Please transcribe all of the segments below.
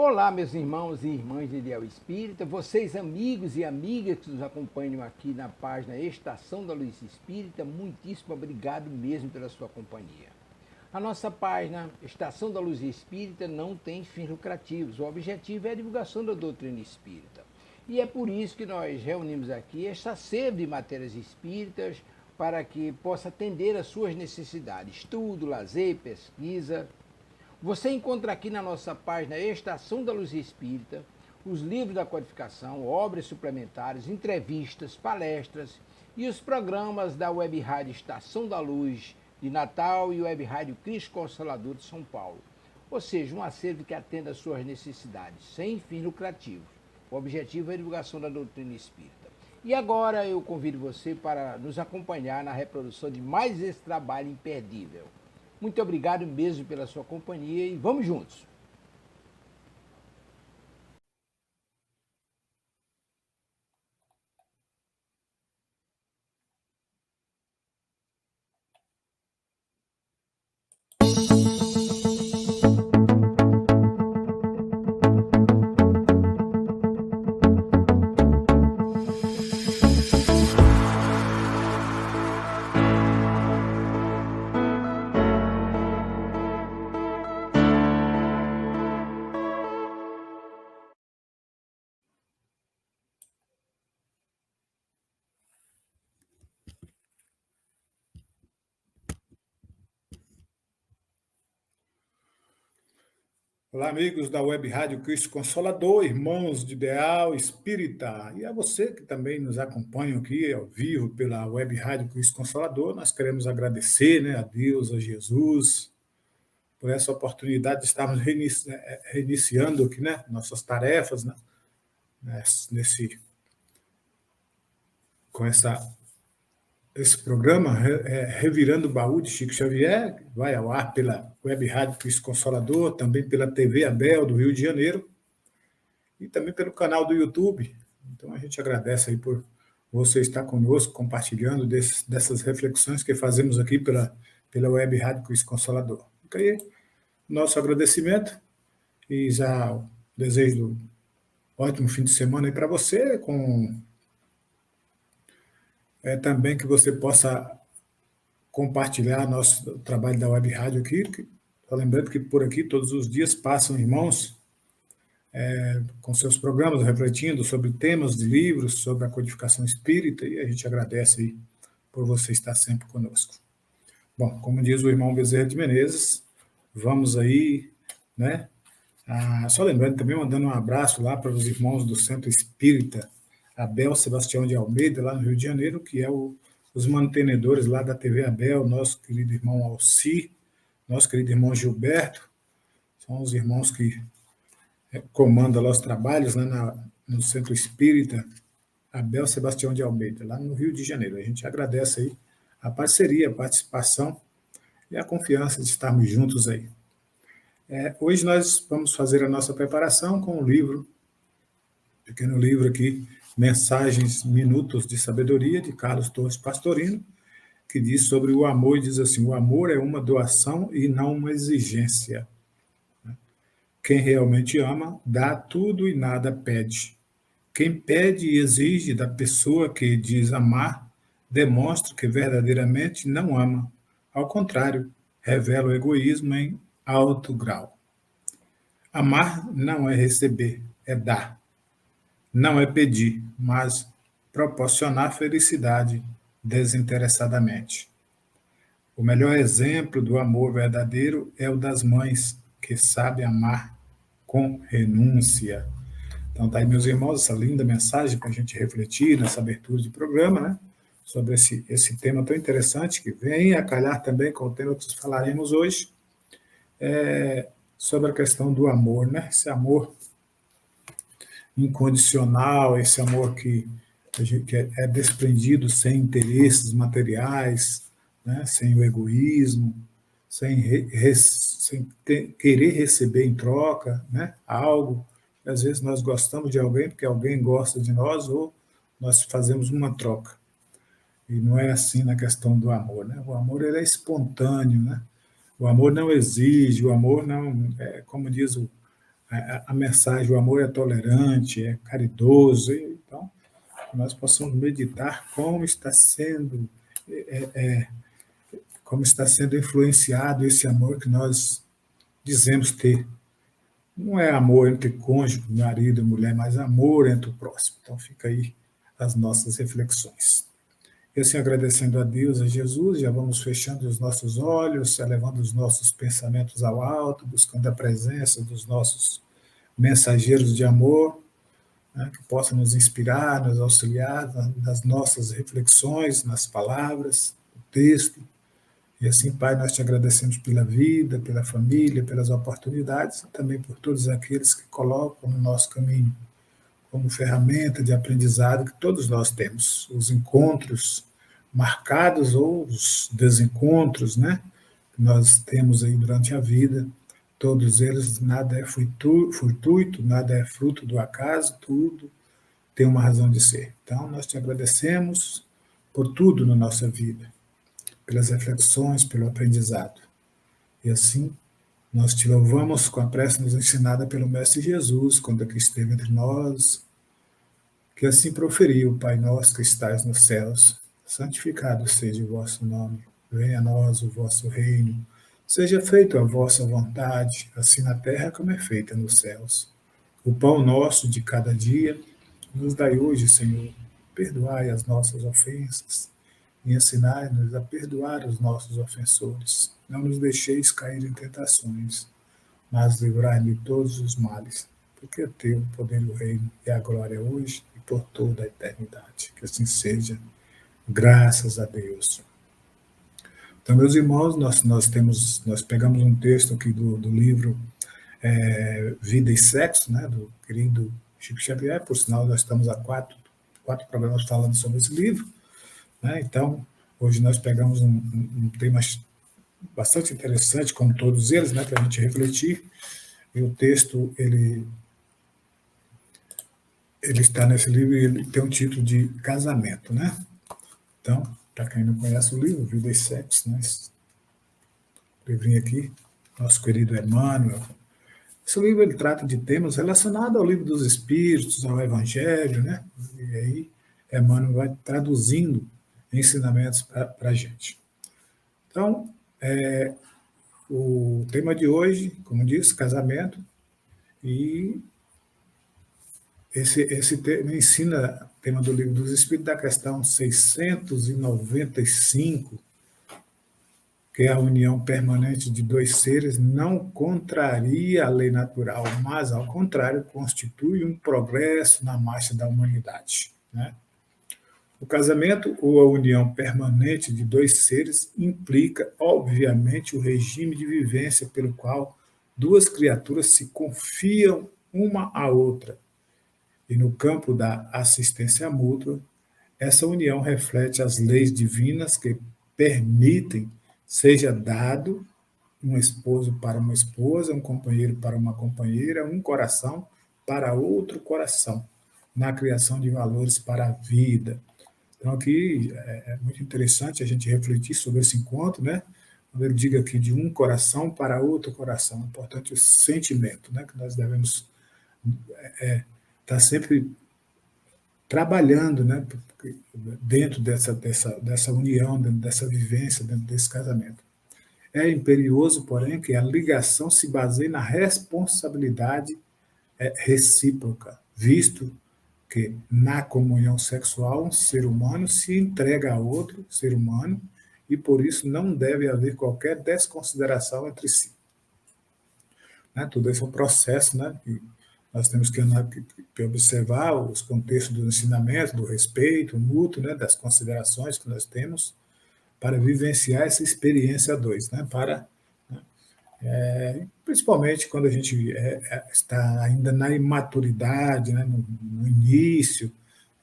Olá, meus irmãos e irmãs de Ideal Espírita, vocês amigos e amigas que nos acompanham aqui na página Estação da Luz Espírita, muitíssimo obrigado mesmo pela sua companhia. A nossa página Estação da Luz Espírita não tem fins lucrativos, o objetivo é a divulgação da doutrina espírita. E é por isso que nós reunimos aqui esta sede de matérias espíritas para que possa atender às suas necessidades, estudo, lazer, pesquisa. Você encontra aqui na nossa página Estação da Luz Espírita os livros da codificação, obras suplementares, entrevistas, palestras e os programas da Web Rádio Estação da Luz de Natal e Web Rádio Cristo Consolador de São Paulo. Ou seja, um acervo que atenda às suas necessidades, sem fins lucrativos. O objetivo é a divulgação da doutrina espírita. E agora eu convido você para nos acompanhar na reprodução de mais esse trabalho imperdível. Muito obrigado mesmo pela sua companhia e vamos juntos! Olá, amigos da Web Rádio Cristo Consolador, irmãos de Ideal Espírita. E a você que também nos acompanha aqui ao vivo pela Web Rádio Cristo Consolador, nós queremos agradecer, a Deus, a Jesus, por essa oportunidade de estarmos reiniciando aqui, nossas tarefas, com esse programa, Revirando o Baú de Chico Xavier, que vai ao ar pela Web Rádio Cristo Consolador, também pela TV Abel do Rio de Janeiro, e também pelo canal do YouTube. Então a gente agradece aí por você estar conosco, compartilhando dessas reflexões que fazemos aqui pela Web Rádio Cristo Consolador. Fica aí nosso agradecimento e já desejo um ótimo fim de semana aí para você, também que você possa compartilhar nosso trabalho da Web Rádio aqui. Só lembrando que por aqui todos os dias passam irmãos com seus programas refletindo sobre temas de livros, sobre a codificação espírita, e a gente agradece aí por você estar sempre conosco. Bom, como diz o irmão Bezerra de Menezes, vamos aí, só lembrando também, mandando um abraço lá para os irmãos do Centro Espírita Abel Sebastião de Almeida, lá no Rio de Janeiro, que é os mantenedores lá da TV Abel, nosso querido irmão Alci, nosso querido irmão Gilberto, são os irmãos que comandam lá os trabalhos no Centro Espírita Abel Sebastião de Almeida, lá no Rio de Janeiro. A gente agradece aí a parceria, a participação e a confiança de estarmos juntos aí. Hoje nós vamos fazer a nossa preparação com um livro, pequeno livro aqui, Mensagens, Minutos de Sabedoria, de Carlos Torres Pastorino, que diz sobre o amor, e diz assim: o amor é uma doação e não uma exigência. Quem realmente ama, dá tudo e nada pede. Quem pede e exige da pessoa que diz amar, demonstra que verdadeiramente não ama. Ao contrário, revela o egoísmo em alto grau. Amar não é receber, é dar. Não é pedir, mas proporcionar felicidade desinteressadamente. O melhor exemplo do amor verdadeiro é o das mães, que sabem amar com renúncia. Então, tá aí, meus irmãos, essa linda mensagem para a gente refletir nessa abertura de programa, sobre esse tema tão interessante, que vem a calhar também com o tema que falaremos hoje, sobre a questão do amor, esse amor incondicional, esse amor que é desprendido sem interesses materiais, sem o egoísmo, sem querer receber em troca algo. Às vezes nós gostamos de alguém porque alguém gosta de nós, ou nós fazemos uma troca. E não é assim na questão do amor. O amor ele é espontâneo, O amor não exige, o amor não, como diz a mensagem, o amor é tolerante, é caridoso, então nós possamos meditar como está sendo influenciado esse amor que nós dizemos ter. Não é amor entre cônjuge, marido e mulher, mas amor entre o próximo. Então fica aí as nossas reflexões. E assim, agradecendo a Deus, a Jesus, já vamos fechando os nossos olhos, elevando os nossos pensamentos ao alto, buscando a presença dos nossos mensageiros de amor, né, que possam nos inspirar, nos auxiliar nas nossas reflexões, nas palavras, no texto. E assim, Pai, nós te agradecemos pela vida, pela família, pelas oportunidades, e também por todos aqueles que colocam no nosso caminho como ferramenta de aprendizado que todos nós temos. Os encontros marcados ou os desencontros, né? Que nós temos aí durante a vida, todos eles, nada é fortuito, nada é fruto do acaso, tudo tem uma razão de ser. Então, nós te agradecemos por tudo na nossa vida, pelas reflexões, pelo aprendizado. E assim, nós te louvamos com a prece nos ensinada pelo Mestre Jesus, quando aqui esteve entre nós, que assim proferiu: Pai nosso que estais nos céus, santificado seja o vosso nome, venha a nós o vosso reino, seja feita a vossa vontade, assim na terra como é feita nos céus. O pão nosso de cada dia, nos dai hoje, Senhor, perdoai as nossas ofensas, e ensinai-nos a perdoar os nossos ofensores. Não nos deixeis cair em tentações, mas livrai-nos de todos os males, porque é teu o poder e o reino e a glória hoje e por toda a eternidade. Que assim seja, graças a Deus. Então, meus irmãos, nós pegamos um texto aqui do livro Vida e Sexo, né, do querido Chico Xavier, por sinal, nós estamos há quatro programas falando sobre esse livro, né? Então, hoje nós pegamos um tema bastante interessante, como todos eles, né, para a gente refletir. E o texto, ele está nesse livro e ele tem um título de Casamento, né? Então, para quem não conhece o livro, Vida e Sexo, né? Esse livrinho aqui, nosso querido Emmanuel. Esse livro ele trata de temas relacionados ao livro dos Espíritos, ao Evangelho, né? E aí, Emmanuel vai traduzindo ensinamentos para a gente. Então, o tema de hoje, como disse, casamento, e esse tema ensina, o tema do livro dos Espíritos, da questão 695, que é a união permanente de dois seres, não contraria a lei natural, mas, ao contrário, constitui um progresso na marcha da humanidade, né? O casamento ou a união permanente de dois seres implica, obviamente, o regime de vivência pelo qual duas criaturas se confiam uma à outra. E no campo da assistência mútua, essa união reflete as leis divinas que permitem seja dado um esposo para uma esposa, um companheiro para uma companheira, um coração para outro coração, na criação de valores para a vida. Então, aqui é muito interessante a gente refletir sobre esse encontro, né? Quando ele diga aqui de um coração para outro coração, é importante o sentimento, né? Que nós devemos estar sempre trabalhando, né? Dentro dessa união, dentro dessa vivência, dentro desse casamento. É imperioso, porém, que a ligação se baseie na responsabilidade recíproca, visto que na comunhão sexual um ser humano se entrega a outro ser humano e por isso não deve haver qualquer desconsideração entre si. Né? Tudo isso é um processo, né? E nós temos que observar os contextos do ensinamento, do respeito mútuo, né? Das considerações que nós temos para vivenciar essa experiência a dois, né? Principalmente quando a gente está ainda na imaturidade, né? No início,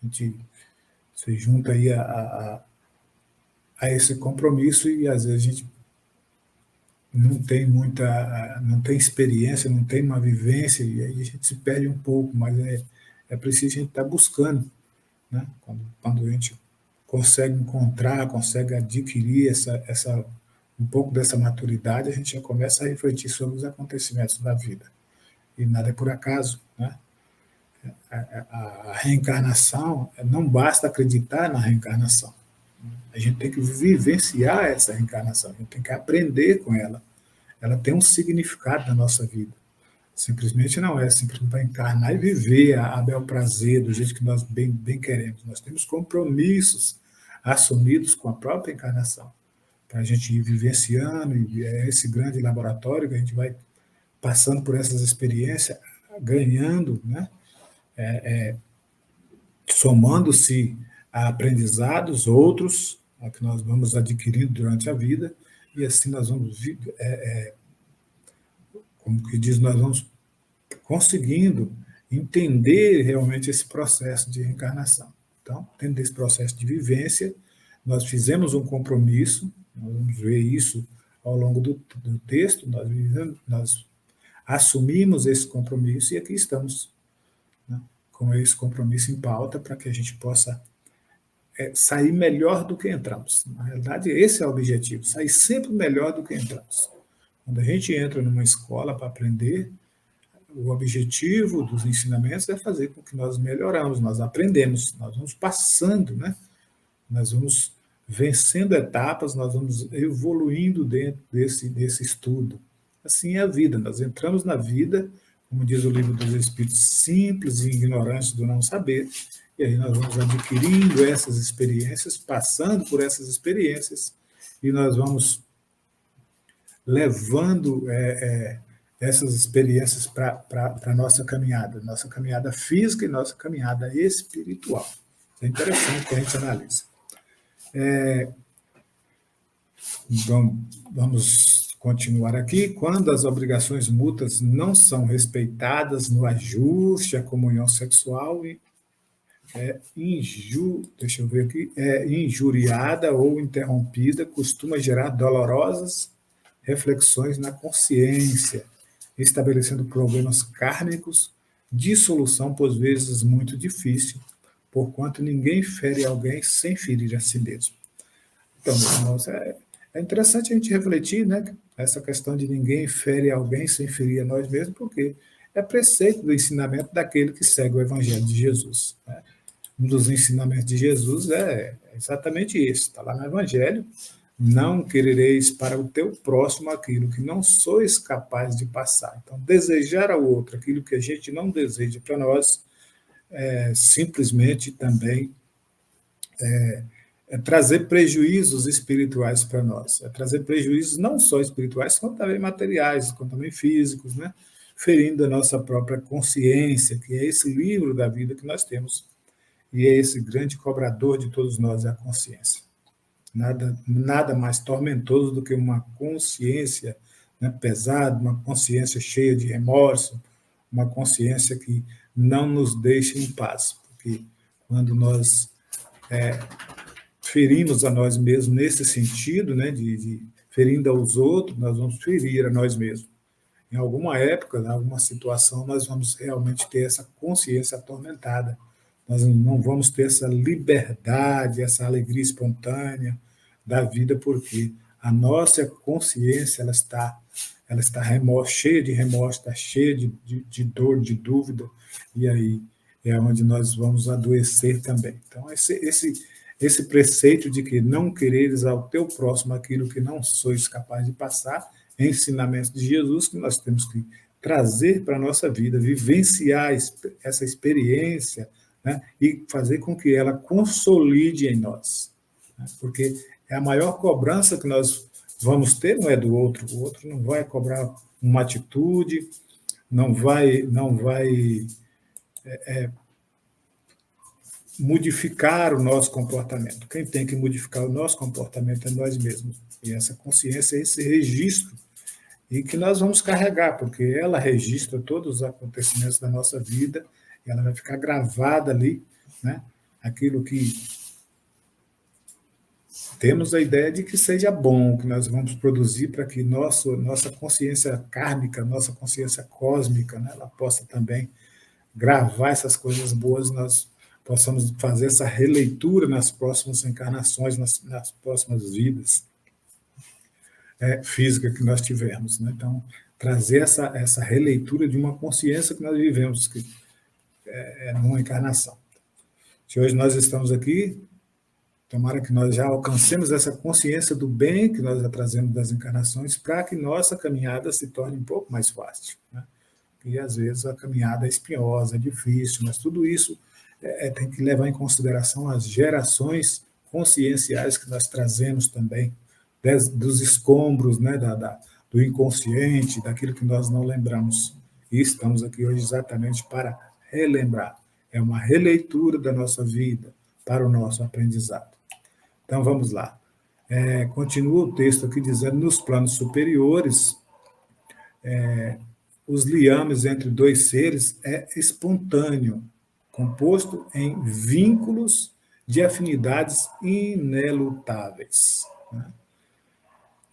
a gente se junta aí a esse compromisso e às vezes a gente não tem experiência, não tem uma vivência e aí a gente se perde um pouco, mas é preciso a gente estar buscando, né? Quando a gente consegue encontrar, consegue adquirir um pouco dessa maturidade, a gente já começa a refletir sobre os acontecimentos da vida. e nada é por acaso, né? A reencarnação, não basta acreditar na reencarnação. A gente tem que vivenciar essa reencarnação, a gente tem que aprender com ela. Ela tem um significado na nossa vida. Simplesmente não é simplesmente para encarnar e viver a bel prazer do jeito que nós bem queremos. Nós temos compromissos assumidos com a própria encarnação, para a gente ir vivenciando, e é esse grande laboratório que a gente vai passando por essas experiências, ganhando, né? Somando-se a aprendizados outros, que nós vamos adquirindo durante a vida, e assim nós vamos, como que diz, nós vamos conseguindo entender realmente esse processo de reencarnação. Então, dentro desse processo de vivência, nós fizemos um compromisso, nós vamos ver isso ao longo do texto, nós assumimos esse compromisso e aqui estamos, né, com esse compromisso em pauta para que a gente possa sair melhor do que entramos. Na realidade, esse é o objetivo, sair sempre melhor do que entramos. Quando a gente entra numa escola para aprender, o objetivo dos ensinamentos é fazer com que nós melhoramos, nós aprendemos, nós vamos passando, né? Nós vamos vencendo etapas, nós vamos evoluindo dentro desse estudo. Assim é a vida, nós entramos na vida, como diz o livro dos Espíritos, simples e ignorantes do não saber, e aí nós vamos adquirindo essas experiências, passando por essas experiências, e nós vamos levando essas experiências para a nossa caminhada física e nossa caminhada espiritual. Isso é interessante que a gente analise. Vamos continuar aqui. Quando as obrigações mútuas não são respeitadas no ajuste à comunhão sexual, deixa eu ver aqui, injuriada ou interrompida, costuma gerar dolorosas reflexões na consciência, estabelecendo problemas kármicos, dissolução, por vezes, muito difícil, porquanto ninguém fere alguém sem ferir a si mesmo. Então, meus irmãos, é interessante a gente refletir, né, essa questão de ninguém fere alguém sem ferir a nós mesmos, porque é preceito do ensinamento daquele que segue o Evangelho de Jesus, né? Um dos ensinamentos de Jesus é exatamente esse, está lá no Evangelho: não querereis para o teu próximo aquilo que não sois capaz de passar. Então, desejar ao outro aquilo que a gente não deseja para nós simplesmente também trazer prejuízos espirituais para nós. É trazer prejuízos não só espirituais, como também materiais, como também físicos, né? Ferindo a nossa própria consciência, que é esse livro da vida que nós temos, e é esse grande cobrador de todos nós, é a consciência. Nada mais tormentoso do que uma consciência, né, pesada, uma consciência cheia de remorso, uma consciência que não nos deixa em paz. Porque quando nós ferimos a nós mesmos nesse sentido, né, de ferindo aos outros, nós vamos ferir a nós mesmos. Em alguma época, em alguma situação, nós vamos realmente ter essa consciência atormentada. Nós não vamos ter essa liberdade, essa alegria espontânea da vida, porque a nossa consciência ela está cheia de remorso, está cheia de dor, de dúvida, e aí é onde nós vamos adoecer também. Então, esse preceito de que não quereres ao teu próximo aquilo que não sois capaz de passar, é ensinamento de Jesus que nós temos que trazer para a nossa vida, vivenciar essa experiência, né, e fazer com que ela consolide em nós. Né, porque a maior cobrança que nós vamos ter não é do outro. O outro não vai cobrar uma atitude, não vai modificar o nosso comportamento. Quem tem que modificar o nosso comportamento é nós mesmos. E essa consciência é esse registro, e que nós vamos carregar, porque ela registra todos os acontecimentos da nossa vida, e ela vai ficar gravada ali, né? Aquilo que temos a ideia de que seja bom, que nós vamos produzir para que nossa consciência kármica, nossa consciência cósmica, né, ela possa também gravar essas coisas boas, nós possamos fazer essa releitura nas próximas encarnações, nas próximas vidas físicas que nós tivermos. Né? Então, trazer essa releitura de uma consciência que nós vivemos, que numa encarnação. Se hoje nós estamos aqui, tomara que nós já alcancemos essa consciência do bem que nós já trazemos das encarnações, para que nossa caminhada se torne um pouco mais fácil, né? E às vezes a caminhada é espinhosa, é difícil, mas tudo isso tem que levar em consideração as gerações conscienciais que nós trazemos também, dos escombros, né, do inconsciente, daquilo que nós não lembramos. E estamos aqui hoje exatamente para relembrar. É uma releitura da nossa vida para o nosso aprendizado. Então, vamos lá. Continua o texto aqui dizendo, nos planos superiores, os liames entre dois seres é espontâneo, composto em vínculos de afinidades inelutáveis.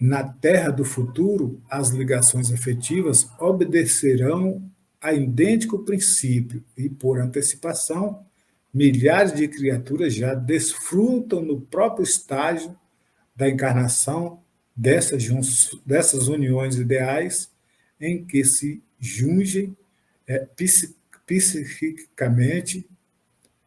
Na terra do futuro, as ligações afetivas obedecerão a idêntico princípio e, por antecipação, milhares de criaturas já desfrutam no próprio estágio da encarnação dessas uniões ideais em que se jungem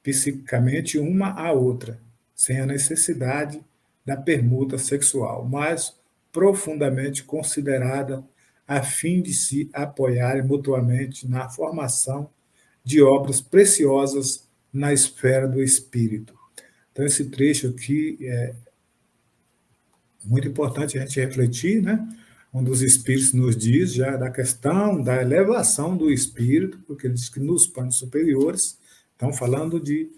psiquicamente uma à outra, sem a necessidade da permuta sexual, mas profundamente considerada a fim de se apoiarem mutuamente na formação de obras preciosas na esfera do espírito. Então, esse trecho aqui é muito importante a gente refletir, né? Um dos espíritos nos diz já da questão da elevação do espírito, porque ele diz que nos planos superiores, estão falando de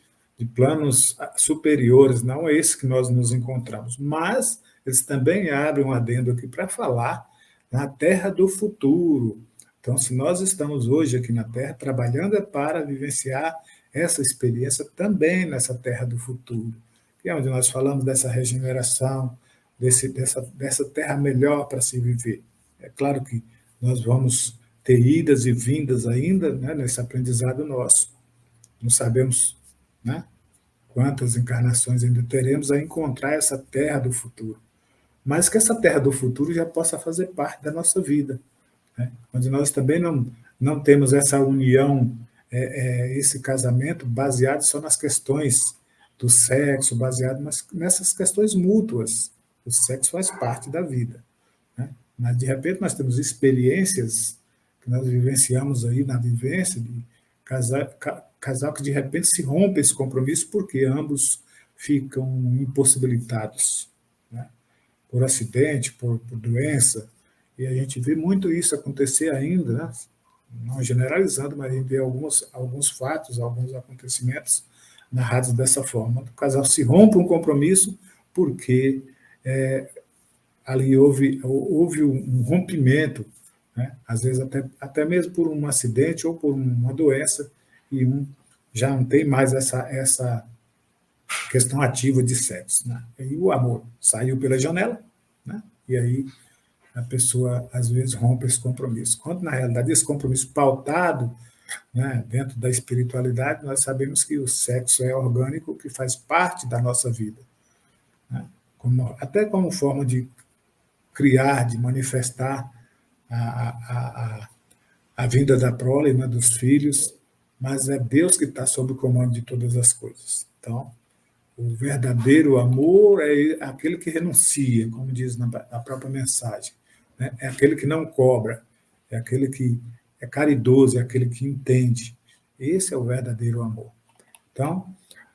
planos superiores, não é esse que nós nos encontramos, mas eles também abrem um adendo aqui para falar na terra do futuro. Então, se nós estamos hoje aqui na Terra, trabalhando é para vivenciar essa experiência também nessa terra do futuro, que é onde nós falamos dessa regeneração, dessa terra melhor para se viver. É claro que nós vamos ter idas e vindas ainda, né, nesse aprendizado nosso. Não sabemos, né, quantas encarnações ainda teremos a encontrar essa terra do futuro. Mas que essa terra do futuro já possa fazer parte da nossa vida, né, onde nós também não temos essa união, esse casamento baseado só nas questões do sexo, baseado nessas questões mútuas. O sexo faz parte da vida, né? Mas, de repente, nós temos experiências que nós vivenciamos aí na vivência de casal que, de repente, se rompe esse compromisso porque ambos ficam impossibilitados, né? Por acidente, por doença, e a gente vê muito isso acontecer ainda, né? Não generalizando, mas a gente vê alguns fatos, alguns acontecimentos narrados dessa forma. O casal se rompe um compromisso porque ali houve um rompimento, né? Às vezes até mesmo por um acidente ou por uma doença, e já não tem mais essa questão ativa de sexo, né? E o amor saiu pela janela, né? E aí a pessoa, às vezes, rompe esse compromisso. Quando, na realidade, esse compromisso pautado, né, dentro da espiritualidade, nós sabemos que o sexo é orgânico, que faz parte da nossa vida, né? Até como forma de criar, de manifestar a vinda da prole, né, dos filhos, mas é Deus que está sob o comando de todas as coisas. Então, o verdadeiro amor é aquele que renuncia, como diz na própria mensagem, né? É aquele que não cobra, é aquele que é caridoso, é aquele que entende. Esse é o verdadeiro amor. Então,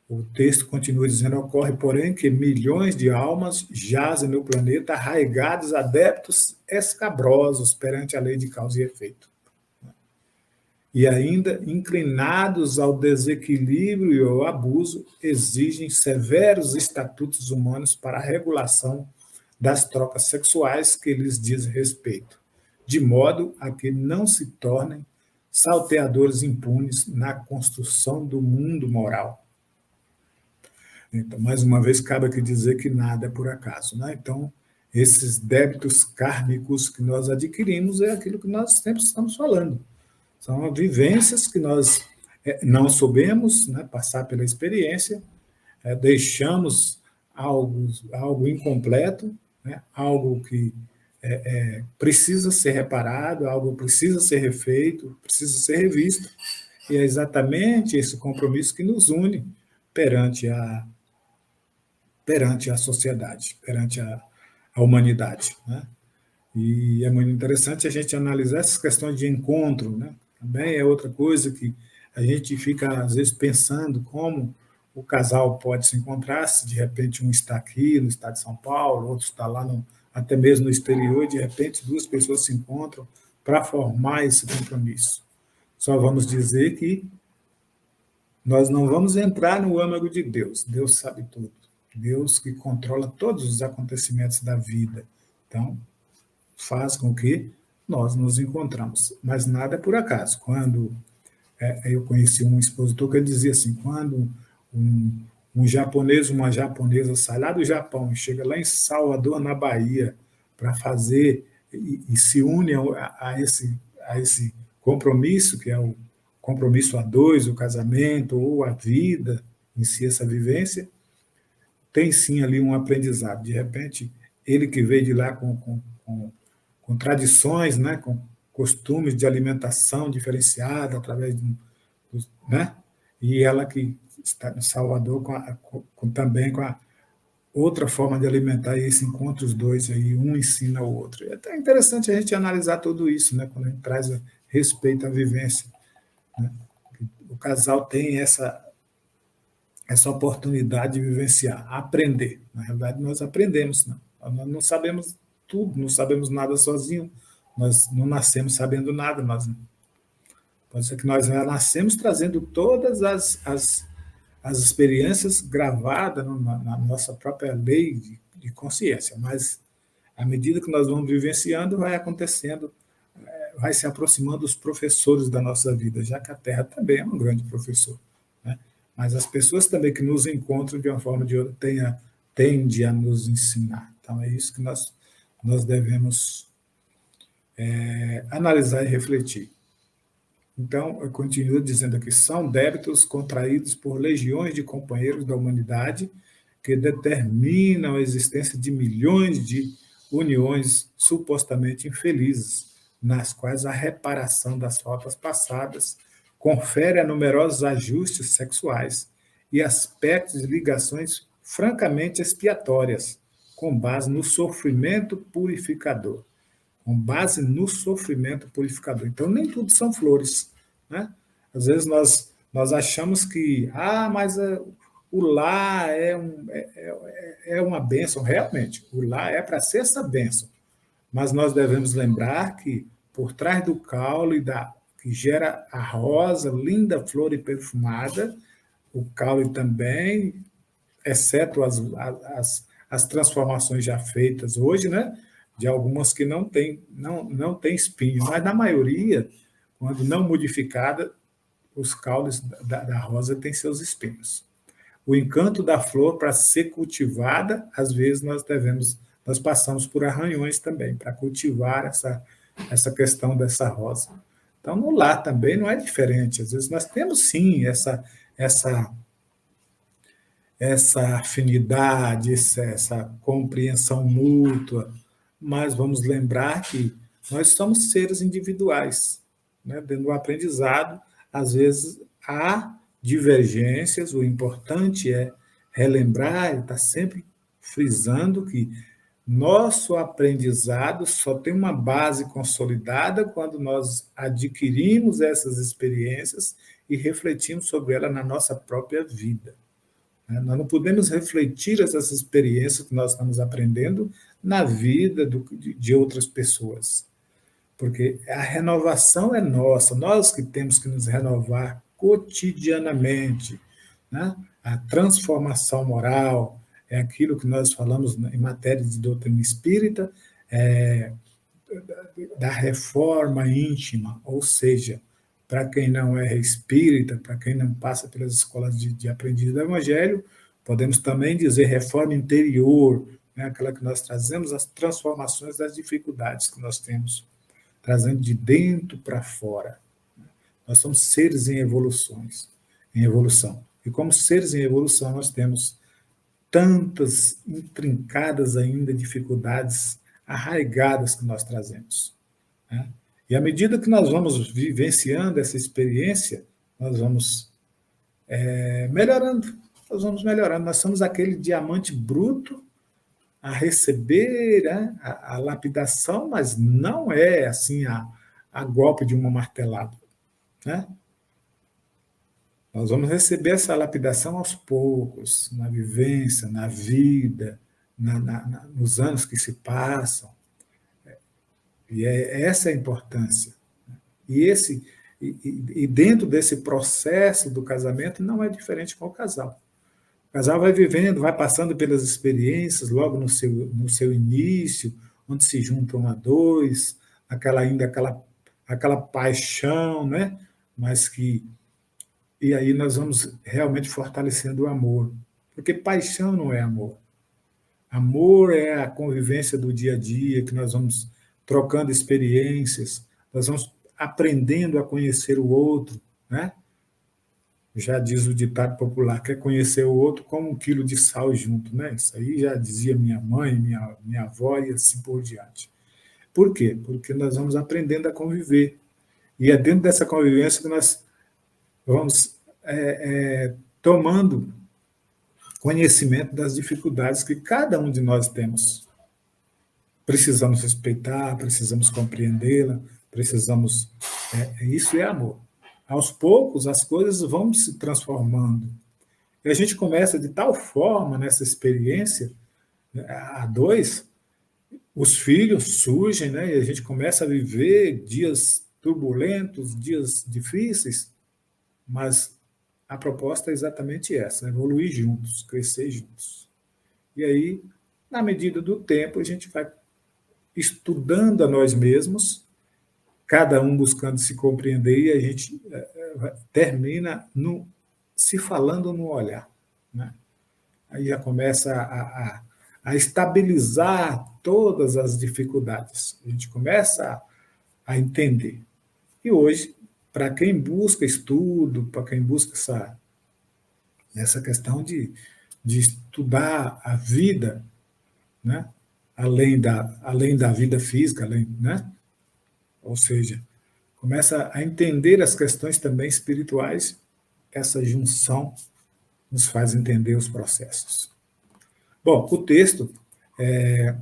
o texto continua dizendo, ocorre, porém, que milhões de almas jazem no planeta arraigados adeptos escabrosos perante a lei de causa e efeito. E ainda inclinados ao desequilíbrio e ao abuso, exigem severos estatutos humanos para a regulação das trocas sexuais que lhes diz respeito, de modo a que não se tornem salteadores impunes na construção do mundo moral. Então, mais uma vez, cabe aqui dizer que nada é por acaso, né? Então, esses débitos kármicos que nós adquirimos é aquilo que nós sempre estamos falando. São vivências que nós não soubemos, né, passar pela experiência, deixamos algo incompleto, né, algo que precisa ser reparado, algo precisa ser refeito, precisa ser revisto. E é exatamente esse compromisso que nos une perante a sociedade, perante a humanidade. Né? E é muito interessante a gente analisar essas questões de encontro. Né? Também é outra coisa que a gente fica, às vezes, pensando como o casal pode se encontrar, se de repente um está aqui no estado de São Paulo, outro está lá, até mesmo no exterior, e de repente duas pessoas se encontram para formar esse compromisso. Só vamos dizer que nós não vamos entrar no âmago de Deus. Deus sabe tudo. Deus que controla todos os acontecimentos da vida. Então, faz com que nós nos encontramos. Mas nada é por acaso. Quando eu conheci um expositor que ele dizia assim, quando um japonês, uma japonesa sai lá do Japão e chega lá em Salvador, na Bahia, para fazer e se une a esse compromisso, que é o compromisso a dois, o casamento ou a vida em si, essa vivência, tem sim ali um aprendizado. De repente, ele que veio de lá com tradições, né, com costumes de alimentação diferenciada através né, e ela que está em Salvador também com a outra forma de alimentar, e esse encontra os dois aí, um ensina o outro. É até interessante a gente analisar tudo isso, né, quando a gente traz a respeito à vivência. Né? O casal tem essa oportunidade de vivenciar, aprender. Na realidade, nós aprendemos. Né? Nós não sabemos tudo, não sabemos nada sozinho, nós não nascemos sabendo nada, pode ser que nós já nascemos trazendo todas as experiências gravadas na nossa própria lei de consciência, mas à medida que nós vamos vivenciando, vai acontecendo, vai se aproximando os professores da nossa vida, já que a Terra também é um grande professor. Né? Mas as pessoas também que nos encontram de uma forma ou de outra tendem a nos ensinar. Então é isso que nós devemos analisar e refletir. Então, eu continuo dizendo aqui, são débitos contraídos por legiões de companheiros da humanidade que determinam a existência de milhões de uniões supostamente infelizes, nas quais a reparação das faltas passadas confere a numerosos ajustes sexuais e aspectos de ligações francamente expiatórias, com base no sofrimento purificador. Com base no sofrimento purificador. Então, nem tudo são flores. Né? Às vezes nós achamos que, mas o lar é uma bênção. Realmente, o lar é para ser essa bênção. Mas nós devemos lembrar que, por trás do caule que gera a rosa, linda flor e perfumada, o caule também, exceto as transformações já feitas hoje, né? De algumas que não tem espinho, mas na maioria, quando não modificada, os caules da rosa têm seus espinhos. O encanto da flor, para ser cultivada, às vezes nós passamos por arranhões também, para cultivar essa questão dessa rosa. Então, no lar também não é diferente. Às vezes nós temos, sim, essa afinidade, essa compreensão mútua, mas vamos lembrar que nós somos seres individuais. Né? Dentro do aprendizado, às vezes, há divergências, o importante é relembrar e estar sempre frisando que nosso aprendizado só tem uma base consolidada quando nós adquirimos essas experiências e refletimos sobre ela na nossa própria vida. Nós não podemos refletir essas experiências que nós estamos aprendendo na vida de outras pessoas, porque a renovação é nossa, nós que temos que nos renovar cotidianamente. Né? A transformação moral é aquilo que nós falamos em matéria de doutrina espírita, da reforma íntima, ou seja, para quem não é espírita, para quem não passa pelas escolas de aprendiz do Evangelho, podemos também dizer reforma interior, né? Aquela que nós trazemos as transformações das dificuldades que nós temos, trazendo de dentro para fora. Nós somos seres em evolução. E como seres em evolução, nós temos tantas intrincadas ainda dificuldades arraigadas que nós trazemos, né? E à medida que nós vamos vivenciando essa experiência, nós vamos melhorando, nós somos aquele diamante bruto a receber, né, a lapidação, mas não é assim a golpe de uma martelada, né? Nós vamos receber essa lapidação aos poucos, na vivência, na vida, nos anos que se passam. E essa é a importância. E dentro desse processo do casamento não é diferente com o casal. O casal vai vivendo, vai passando pelas experiências, logo no seu início, onde se juntam a dois, aquela paixão, né? Mas que e aí nós vamos realmente fortalecendo o amor, porque paixão não é amor. Amor é a convivência do dia a dia, que nós vamos trocando experiências, nós vamos aprendendo a conhecer o outro, né? Já diz o ditado popular, quer conhecer o outro como 1 quilo de sal junto, né? Isso aí já dizia minha mãe, minha avó e assim por diante. Por quê? Porque nós vamos aprendendo a conviver. E é dentro dessa convivência que nós vamos tomando conhecimento das dificuldades que cada um de nós temos. Precisamos respeitar, precisamos compreendê-la, precisamos... isso é amor. Aos poucos, as coisas vão se transformando. E a gente começa de tal forma nessa experiência, a dois, os filhos surgem, né, e a gente começa a viver dias turbulentos, dias difíceis, mas a proposta é exatamente essa, evoluir juntos, crescer juntos. E aí, na medida do tempo, a gente vai estudando a nós mesmos, cada um buscando se compreender, e a gente termina se falando no olhar, né? Aí já começa a estabilizar todas as dificuldades. A gente começa a entender. E hoje, para quem busca estudo, para quem busca essa questão de estudar a vida, né? além da vida física, né? Ou seja, começa a entender as questões também espirituais, essa junção nos faz entender os processos. Bom, o texto é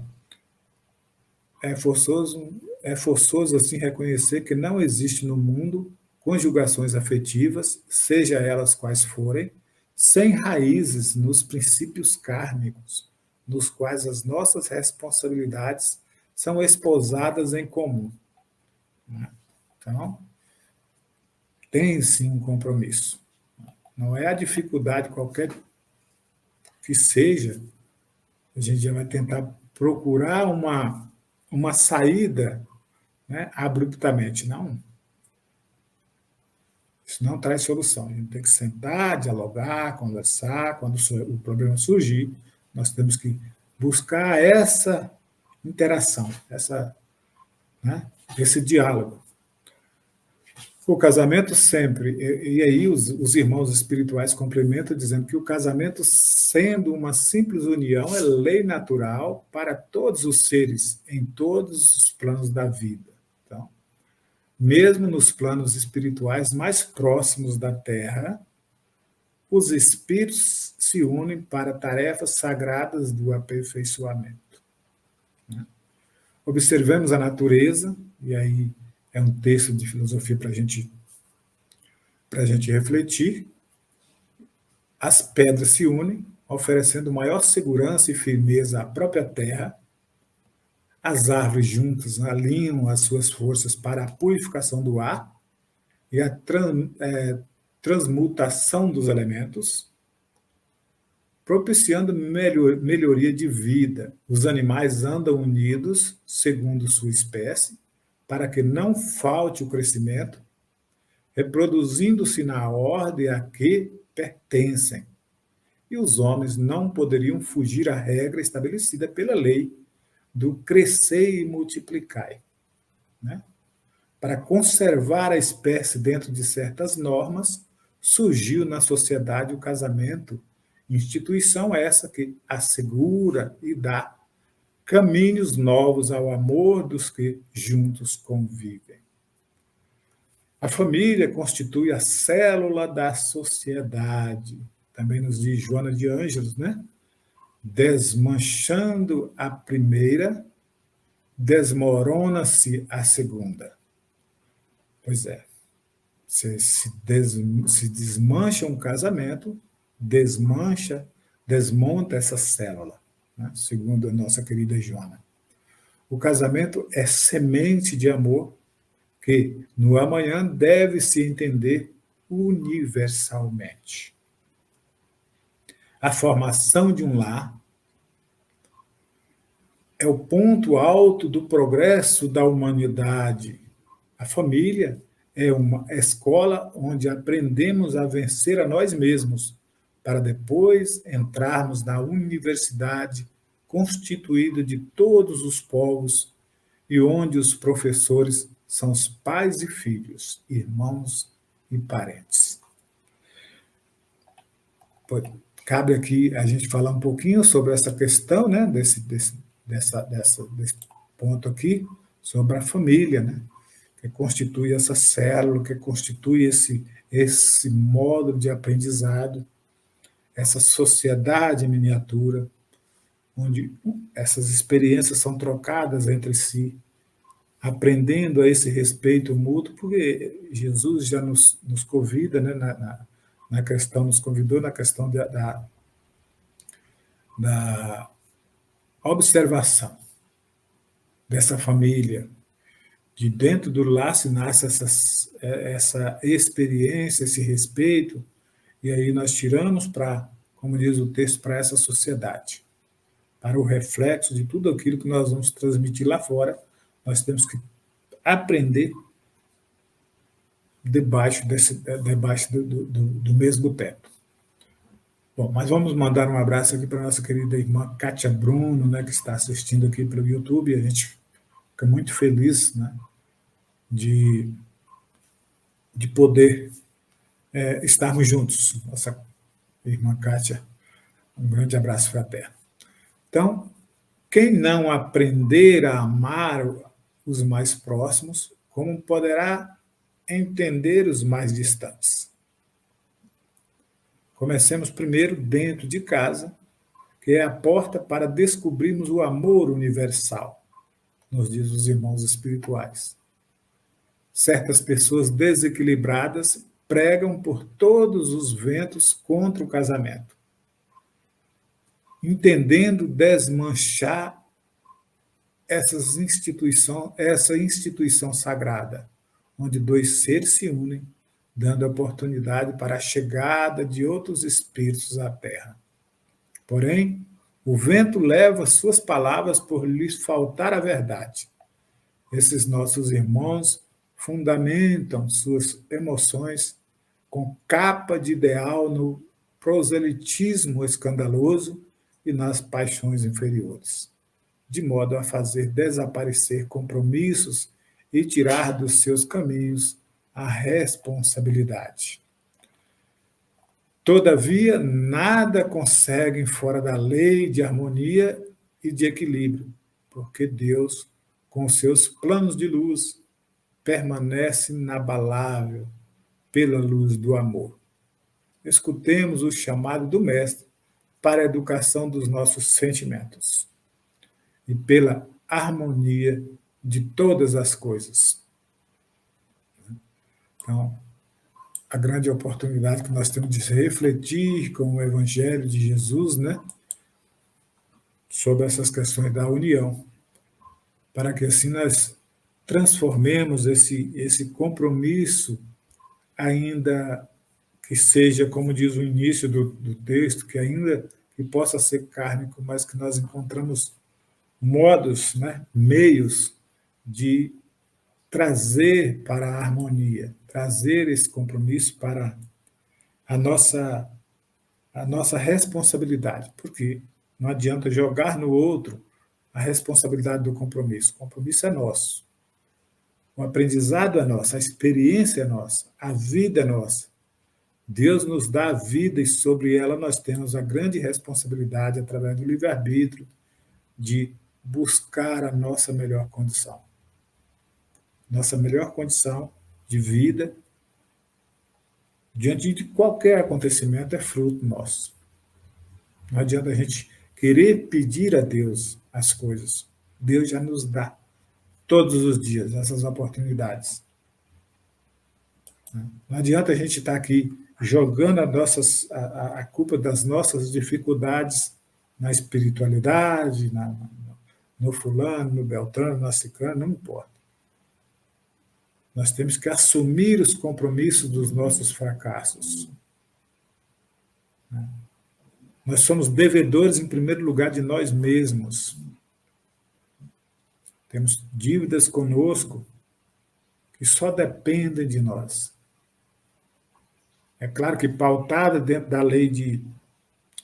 forçoso assim reconhecer que não existe no mundo conjugações afetivas, seja elas quais forem, sem raízes nos princípios kármicos, nos quais as nossas responsabilidades são esposadas em comum. Então, tem sim um compromisso. Não é a dificuldade qualquer que seja, a gente já vai tentar procurar uma saída, né, abruptamente. Não. Isso não traz solução. A gente tem que sentar, dialogar, conversar. Quando o problema surgir, nós temos que buscar essa interação, esse diálogo. O casamento sempre, e aí os irmãos espirituais complementam dizendo que o casamento, sendo uma simples união, é lei natural para todos os seres, em todos os planos da vida. Então, mesmo nos planos espirituais mais próximos da Terra, os espíritos se unem para tarefas sagradas do aperfeiçoamento. Observemos a natureza, e aí é um texto de filosofia para a gente refletir. As pedras se unem, oferecendo maior segurança e firmeza à própria terra. As árvores juntas alinham as suas forças para a purificação do ar e a transmutação dos elementos, propiciando melhoria de vida. Os animais andam unidos, segundo sua espécie, para que não falte o crescimento, reproduzindo-se na ordem a que pertencem. E os homens não poderiam fugir à regra estabelecida pela lei do crescer e multiplicai, né? Para conservar a espécie dentro de certas normas, surgiu na sociedade o casamento, instituição essa que assegura e dá caminhos novos ao amor dos que juntos convivem. A família constitui a célula da sociedade. Também nos diz Joana de Ângelos, né? Desmanchando a primeira, desmorona-se a segunda. Pois é, se desmancha um casamento, desmonta essa célula, né? Segundo a nossa querida Joana. O casamento é semente de amor que, no amanhã, deve se entender universalmente. A formação de um lar é o ponto alto do progresso da humanidade. A família é uma escola onde aprendemos a vencer a nós mesmos, para depois entrarmos na universidade constituída de todos os povos e onde os professores são os pais e filhos, irmãos e parentes. Cabe aqui a gente falar um pouquinho sobre essa questão, né, desse ponto aqui, sobre a família, né, que constitui essa célula, que constitui esse modo de aprendizado, essa sociedade em miniatura, onde essas experiências são trocadas entre si, aprendendo a esse respeito mútuo, porque Jesus já nos convida, né, na questão, nos convidou na questão da observação dessa família. De dentro do laço nasce essa experiência, esse respeito, e aí nós tiramos para, como diz o texto, para essa sociedade. Para o reflexo de tudo aquilo que nós vamos transmitir lá fora, nós temos que aprender debaixo do mesmo teto. Bom, mas vamos mandar um abraço aqui para a nossa querida irmã Kátia Bruno, né, que está assistindo aqui pelo YouTube. A gente fica muito feliz, né, de poder estarmos juntos. Nossa irmã Kátia, um grande abraço fraterno. Então, quem não aprender a amar os mais próximos, como poderá entender os mais distantes? Comecemos primeiro dentro de casa, que é a porta para descobrirmos o amor universal, nos diz os irmãos espirituais. Certas pessoas desequilibradas pregam por todos os ventos contra o casamento, entendendo desmanchar essa instituição sagrada, onde dois seres se unem, dando oportunidade para a chegada de outros espíritos à Terra. Porém, o vento leva suas palavras por lhes faltar a verdade. Esses nossos irmãos fundamentam suas emoções com capa de ideal no proselitismo escandaloso e nas paixões inferiores, de modo a fazer desaparecer compromissos e tirar dos seus caminhos a responsabilidade. Todavia, nada conseguem fora da lei de harmonia e de equilíbrio, porque Deus, com seus planos de luz, permanece inabalável pela luz do amor. Escutemos o chamado do Mestre para a educação dos nossos sentimentos e pela harmonia de todas as coisas. Então, a grande oportunidade que nós temos de refletir com o Evangelho de Jesus, né, sobre essas questões da união, para que assim nós transformemos esse compromisso, ainda que seja, como diz o início do texto, que ainda que possa ser kármico, mas que nós encontramos modos, né, meios de trazer para a harmonia, trazer esse compromisso para a nossa responsabilidade, porque não adianta jogar no outro a responsabilidade do compromisso. O compromisso é nosso. O aprendizado é nosso, a experiência é nossa, a vida é nossa. Deus nos dá a vida e sobre ela nós temos a grande responsabilidade, através do livre-arbítrio, de buscar a nossa melhor condição. Nossa melhor condição de vida, diante de qualquer acontecimento, é fruto nosso. Não adianta a gente querer pedir a Deus as coisas. Deus já nos dá todos os dias essas oportunidades. Não adianta a gente estar aqui jogando a culpa das nossas dificuldades na espiritualidade, no fulano, no beltrano, no ciclano, não importa. Nós temos que assumir os compromissos dos nossos fracassos. Nós somos devedores, em primeiro lugar, de nós mesmos. Temos dívidas conosco que só dependem de nós. É claro que, pautada dentro da lei de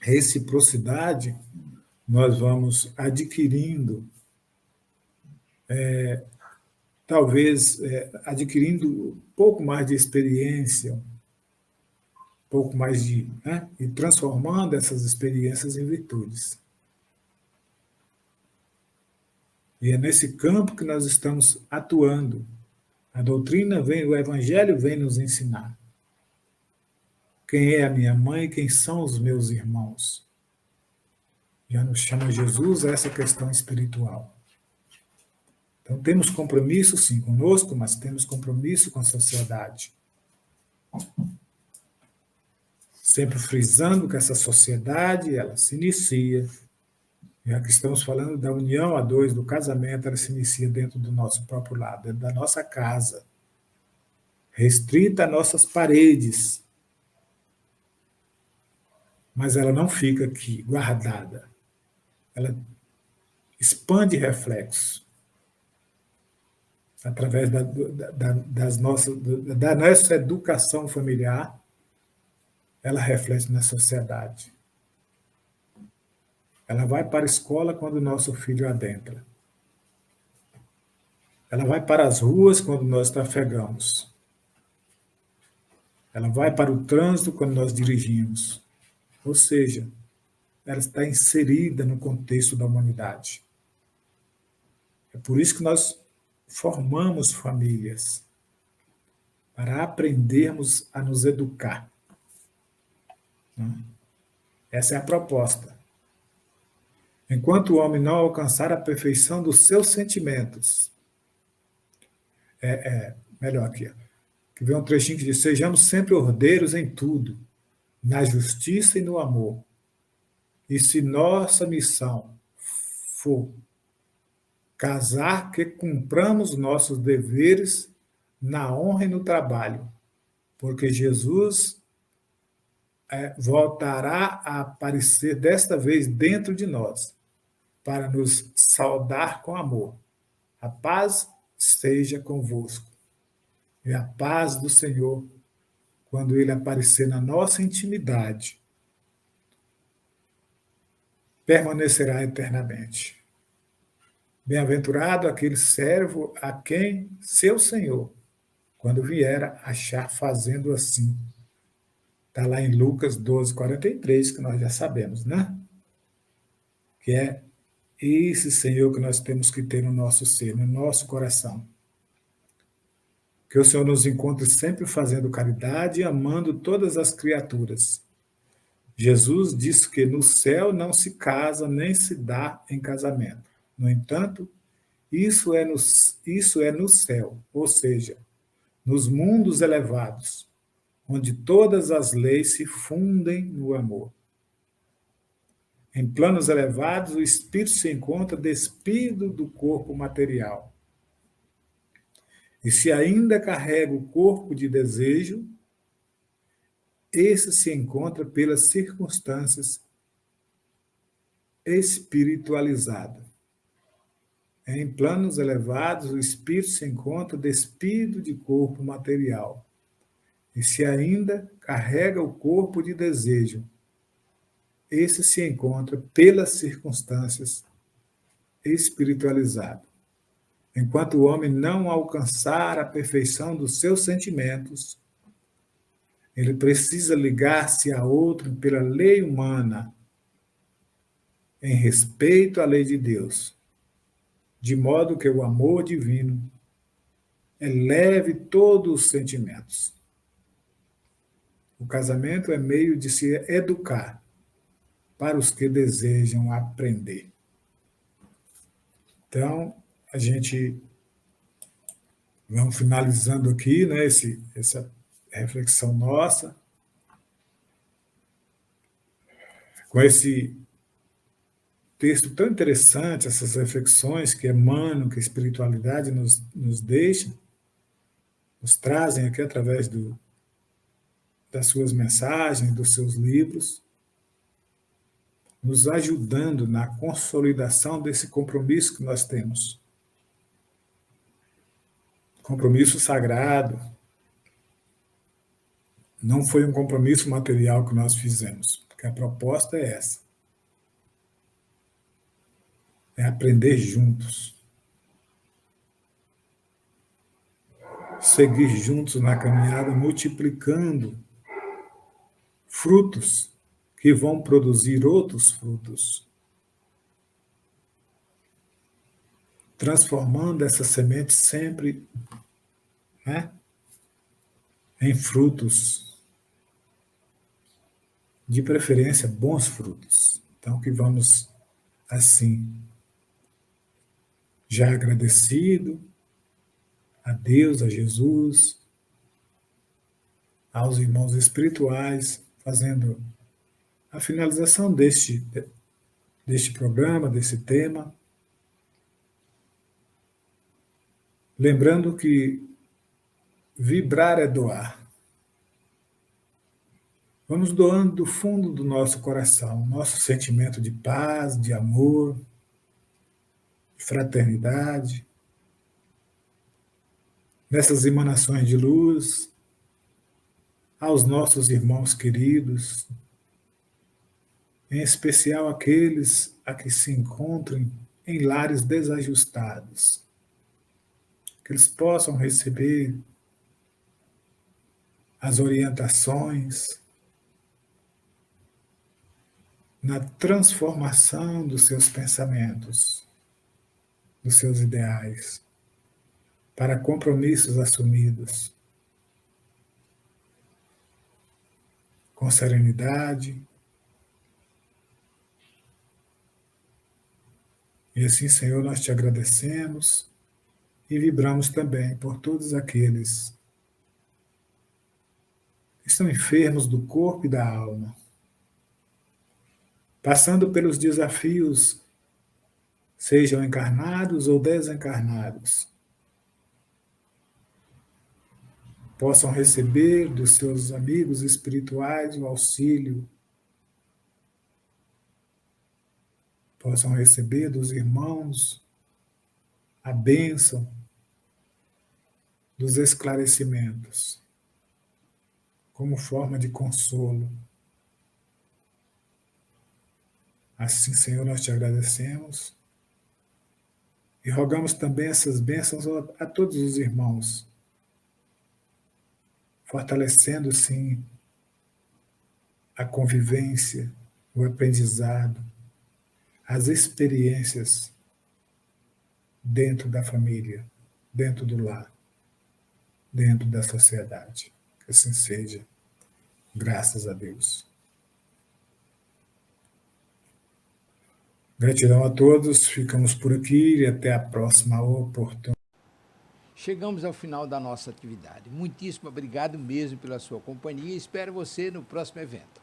reciprocidade, nós vamos adquirindo, talvez adquirindo um pouco mais de experiência, um pouco mais de... e transformando essas experiências em virtudes. E é nesse campo que nós estamos atuando. A doutrina vem, o Evangelho vem nos ensinar. Quem é a minha mãe, quem são os meus irmãos? Já nos chama Jesus a essa questão espiritual. Então, temos compromisso, sim, conosco, mas temos compromisso com a sociedade. Sempre frisando que essa sociedade, ela se inicia, já que estamos falando da união a dois, do casamento, ela se inicia dentro do nosso próprio lar, dentro da nossa casa, restrita a nossas paredes. Mas ela não fica aqui, guardada. Ela expande reflexos através da nossa educação familiar, ela reflete na sociedade. Ela vai para a escola quando o nosso filho adentra. Ela vai para as ruas quando nós trafegamos. Ela vai para o trânsito quando nós dirigimos. Ou seja, ela está inserida no contexto da humanidade. É por isso que nós formamos famílias, para aprendermos a nos educar. Essa é a proposta. Enquanto o homem não alcançar a perfeição dos seus sentimentos, melhor aqui, que vem um trechinho que diz: sejamos sempre ordeiros em tudo, na justiça e no amor. E se nossa missão for casar, que cumpramos nossos deveres na honra e no trabalho, porque Jesus voltará a aparecer desta vez dentro de nós, para nos saudar com amor. A paz esteja convosco. E a paz do Senhor, quando Ele aparecer na nossa intimidade, permanecerá eternamente. Bem-aventurado aquele servo a quem seu Senhor, quando vier, achar fazendo assim. Está lá em Lucas 12:43, que nós já sabemos, né? Que é esse Senhor que nós temos que ter no nosso ser, no nosso coração. Que o Senhor nos encontre sempre fazendo caridade e amando todas as criaturas. Jesus disse que no céu não se casa nem se dá em casamento. No entanto, isso é no céu, ou seja, nos mundos elevados, onde todas as leis se fundem no amor. Em planos elevados, o espírito se encontra despido do corpo material. E se ainda carrega o corpo de desejo, esse se encontra pelas circunstâncias espiritualizado. Em planos elevados, o espírito se encontra despido de corpo material. E se ainda carrega o corpo de desejo, esse se encontra pelas circunstâncias espiritualizado. Enquanto o homem não alcançar a perfeição dos seus sentimentos, ele precisa ligar-se a outro pela lei humana, em respeito à lei de Deus. de modo que o amor divino eleve todos os sentimentos. O casamento é meio de se educar para os que desejam aprender. Então, a gente vamos finalizando aqui, né, essa reflexão nossa, com esse texto tão interessante, essas reflexões que Emmanuel, que a espiritualidade nos deixa, nos trazem aqui através das suas mensagens, dos seus livros, nos ajudando na consolidação desse compromisso que nós temos. Compromisso sagrado. Não foi um compromisso material que nós fizemos, porque a proposta é essa. É aprender juntos. Seguir juntos na caminhada, multiplicando frutos que vão produzir outros frutos. Transformando essa semente sempre, né, em frutos. De preferência, bons frutos. Então, que vamos, assim, já agradecido a Deus, a Jesus, aos irmãos espirituais, fazendo a finalização deste programa, desse tema. Lembrando que vibrar é doar. Vamos doando do fundo do nosso coração, nosso sentimento de paz, de amor, de fraternidade, nessas emanações de luz, aos nossos irmãos queridos, em especial aqueles a que se encontram em lares desajustados, que eles possam receber as orientações na transformação dos seus pensamentos, dos seus ideais, para compromissos assumidos, com serenidade. E assim, Senhor, nós te agradecemos e vibramos também por todos aqueles que estão enfermos do corpo e da alma, passando pelos desafios, sejam encarnados ou desencarnados, possam receber dos seus amigos espirituais o auxílio, possam receber dos irmãos a bênção dos esclarecimentos, como forma de consolo. Assim, Senhor, nós te agradecemos e rogamos também essas bênçãos a todos os irmãos, fortalecendo, sim, a convivência, o aprendizado, as experiências dentro da família, dentro do lar, dentro da sociedade. Que assim seja, graças a Deus. Gratidão a todos, ficamos por aqui e até a próxima oportunidade. Chegamos ao final da nossa atividade. Muitíssimo obrigado mesmo pela sua companhia e espero você no próximo evento.